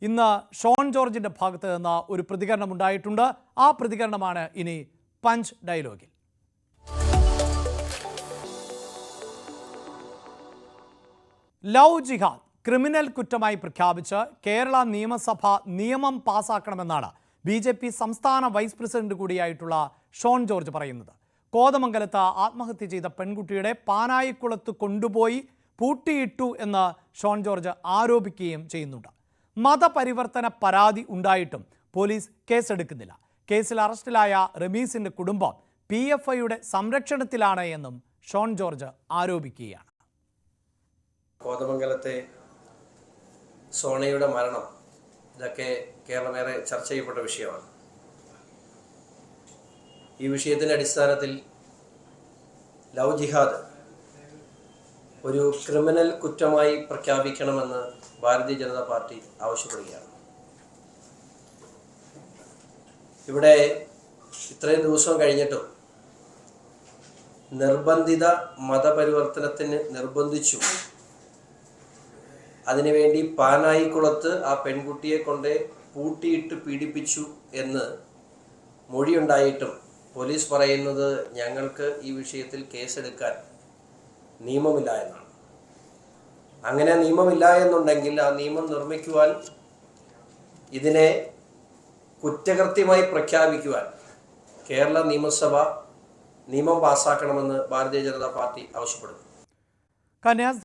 ഇന്ന് ഷോൺ ജോർജിന്റെ ഭാഗത്ത് നിന്ന് ഒരു പ്രതികരണം ഉണ്ടായിട്ടുണ്ട്. ആ പ്രതികരണമാണ് ഇനി പഞ്ച് ഡയലോഗിൽ. ലവ് ജിഹാദ് ക്രിമിനൽ കുറ്റമായി പ്രഖ്യാപിച്ച് കേരള നിയമസഭ നിയമം പാസാക്കണമെന്നാണ് BJP സംസ്ഥാന വൈസ് പ്രസിഡന്റ് കൂടിയായിട്ടുള്ള ഷോൺ ജോർജ് പറയുന്നത്. കോതമംഗലത്ത് ആത്മഹത്യ ചെയ്ത പെൺകുട്ടിയുടെ പാനായിക്കുളത്ത് കൊണ്ടുപോയി പൂട്ടിയിട്ടു എന്ന് ഷോൺ ജോർജ് ആരോപിക്കുകയും ചെയ്യുന്നുണ്ട്. മതപരിവർത്തന പരാതി ഉണ്ടായിട്ടും പോലീസ് കേസെടുക്കുന്നില്ല. കേസിൽ അറസ്റ്റിലായ റമീസിന്റെ കുടുംബം PFIയുടെ സംരക്ഷണത്തിലാണ് എന്നും ഷോൺ ജോർജ് ആരോപിക്കുകയാണ്. കോതമംഗലത്തെ സോണയുടെ മരണം ഇതൊക്കെ കേരളമേറെ ചർച്ച ചെയ്യപ്പെട്ട വിഷയമാണ്. ഈ വിഷയത്തിൻ്റെ അടിസ്ഥാനത്തിൽ ലവ് ജിഹാദ് ഒരു ക്രിമിനൽ കുറ്റമായി പ്രഖ്യാപിക്കണമെന്ന് ഭാരതീയ ജനതാ പാർട്ടി ആവശ്യപ്പെടുകയാണ്. ഇവിടെ ഇത്രയും ദിവസം കഴിഞ്ഞിട്ടും നിർബന്ധിത മതപരിവർത്തനത്തിന് നിർബന്ധിച്ചു, അതിനുവേണ്ടി പാനായിക്കുളത്ത് ആ പെൺകുട്ടിയെ കൊണ്ട് പൂട്ടിയിട്ട് പീഡിപ്പിച്ചു എന്ന് മൊഴിയുണ്ടായിട്ടും പോലീസ് പറയുന്നത് ഞങ്ങൾക്ക് ഈ വിഷയത്തിൽ കേസെടുക്കാൻ നിയമമില്ല എന്നാണ്. അങ്ങനെ നിയമമില്ല എന്നുണ്ടെങ്കിൽ ആ നിയമം നിർമ്മിക്കുവാൻ, ഇതിനെ കുറ്റകൃത്യമായി പ്രഖ്യാപിക്കുവാൻ കേരള നിയമസഭ നിയമം പാസാക്കണമെന്ന് ഭാരതീയ ജനതാ പാർട്ടി ആവശ്യപ്പെടുന്നു.